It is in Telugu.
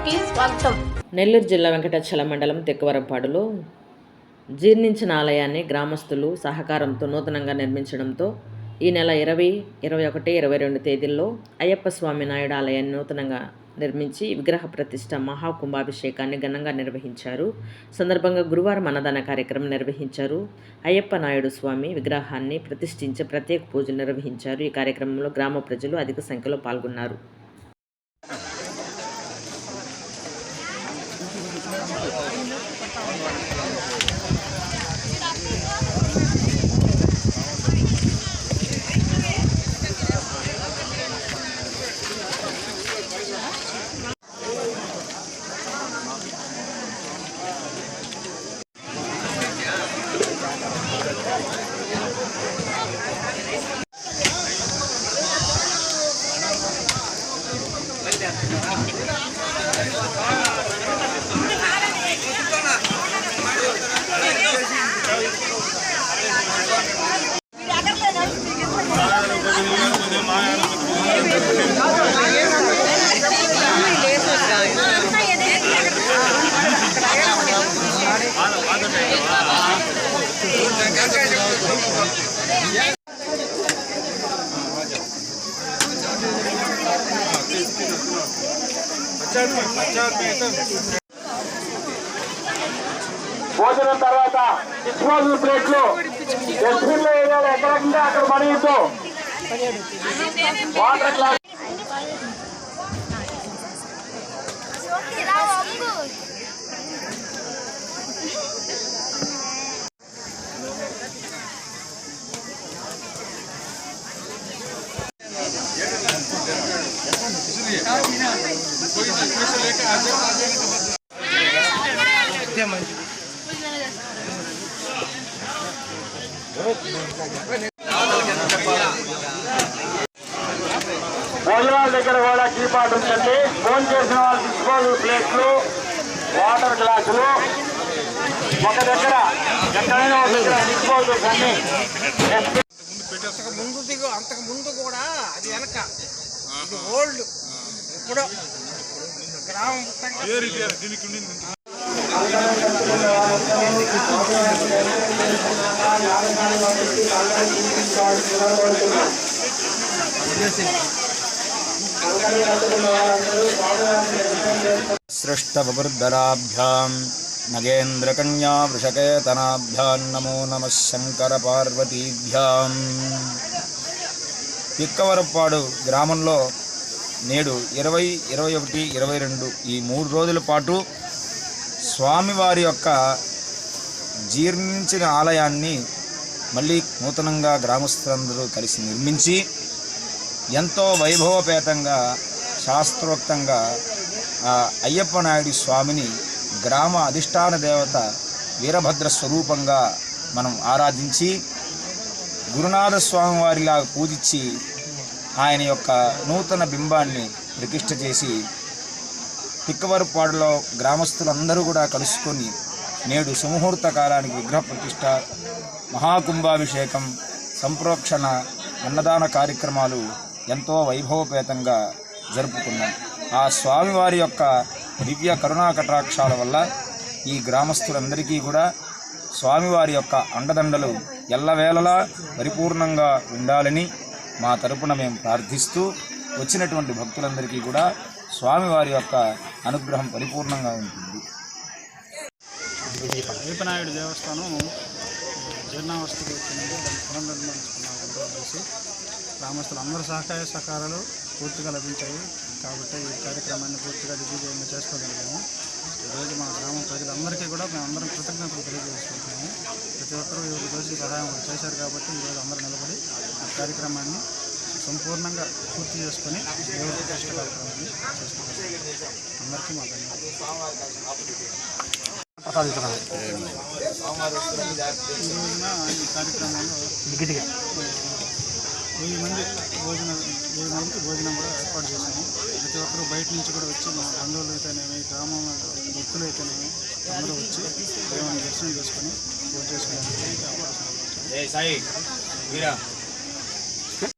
కి స్వాగతం. నెల్లూరు జిల్లా వెంకటాచలం మండలం తెక్కవరపాడులో జీర్ణించిన ఆలయాన్ని గ్రామస్తులు సహకారంతో నూతనంగా నిర్మించడంతో ఈ నెల 20, 21, 22 తేదీల్లో అయ్యప్ప స్వామి నాయుడు ఆలయాన్ని నూతనంగా నిర్మించి విగ్రహ ప్రతిష్ట మహాకుంభాభిషేకాన్ని ఘనంగా నిర్వహించారు. సందర్భంగా గురువారం అన్నదాన కార్యక్రమం నిర్వహించారు. అయ్యప్ప నాయుడు స్వామి విగ్రహాన్ని ప్రతిష్ఠించి ప్రత్యేక పూజలు నిర్వహించారు. ఈ కార్యక్రమంలో గ్రామ ప్రజలు అధిక సంఖ్యలో పాల్గొన్నారు. భోజనం తర్వాత డిస్పోజల్ ప్లేట్లు డస్ట్బిన్ లో ఏరియాలో ఎక్కడంటే అక్కడ పడేయద్దు. వాటర్ గ్లాస్ భోజనాల దగ్గర కూడా కీపాటు ఉంచండి. ఫోన్ చేసిన వాళ్ళు డిస్పోజల్ ప్లేట్లు, వాటర్ గ్లాసులు ఒక దగ్గర ఎక్కడైనా ఒక దగ్గర డిస్పోజల్స్ అన్ని అంతకు ముందు కూడా అది వెనక ఇది ఓల్డ్ ఇప్పుడు గ్రామం సృష్టవృద్ధరాభ్యాం నగేంద్రకన్యా వృషకేతనాభ్యాం నమో నమః శంకర పార్వతీభ్యాం. తిక్కవరపాడు గ్రామంలో నేడు 20, 21, 22 ఈ 3 రోజుల పాటు స్వామివారి యొక్క జీర్ణించిన ఆలయాన్ని మళ్ళీ నూతనంగా గ్రామస్తులందరూ కలిసి నిర్మించి ఎంతో వైభవపేతంగా శాస్త్రోక్తంగా అయ్యప్ప నాయుడు స్వామిని గ్రామ అధిష్టాన దేవత వీరభద్ర స్వరూపంగా మనం ఆరాధించి గురునాథ స్వామి వారిలా పూజించి ఆయన యొక్క నూతన బింబాన్ని ప్రతిష్ఠ చేసి తిక్కవరపాడులో గ్రామస్తులందరూ కూడా కలుసుకొని నేడు సుముహూర్త కాలానికి విగ్రహ ప్రతిష్ఠ, మహాకుంభాభిషేకం, సంప్రోక్షణ, అన్నదాన కార్యక్రమాలు ఎంతో వైభవపేతంగా జరుపుకున్నాం. ఆ స్వామివారి యొక్క దివ్య కరుణా కటాక్షాల వల్ల ఈ గ్రామస్తులందరికీ కూడా స్వామివారి యొక్క అండదండలు ఎల్లవేళలా పరిపూర్ణంగా ఉండాలని మా తరపున మేము ప్రార్థిస్తూ వచ్చినటువంటి భక్తులందరికీ కూడా స్వామివారి యొక్క అనుగ్రహం పరిపూర్ణంగా ఉంటుంది. అయ్యప్ప నాయుడు దేవస్థానం జీర్ణావస్థకు వచ్చింది. దాన్ని పునర్నిర్మించుకున్నాం కలిసి గ్రామస్తులు అందరూ సహకార సహకారాలు పూర్తిగా లభించాయి. కాబట్టి ఈ కార్యక్రమాన్ని పూర్తిగా దిగ్విజయంగా చేసుకోగలిగాము. ఈరోజు మా గ్రామ ప్రజలందరికీ కూడా మేమందరం కృతజ్ఞతలు తెలియజేసుకుంటున్నాము. ప్రతి ఒక్కరూ ఈ రోజు సహాయం చేశారు కాబట్టి ఈరోజు అందరూ నిలబడి ఈ కార్యక్రమాన్ని సంపూర్ణంగా పూర్తి చేసుకొని దేవుడి ప్రతిష్ట కార్యక్రమాన్ని చేసుకుంటున్నాం. అందరికీ మా ధన్యవాదాలు. ఈ రోజున ఈ కార్యక్రమంలో 1000 మందికి భోజనం కూడా ఏర్పాటు చేశాము. ప్రతి ఒక్కరూ బయట నుంచి కూడా వచ్చి మా బంధువులు అయితేనేమి, గ్రామంలో భక్తులు అయితేనేమి అందరూ వచ్చి దేవుని దర్శనం చేసుకొని పూజ చేసుకోవడానికి అవకాశం.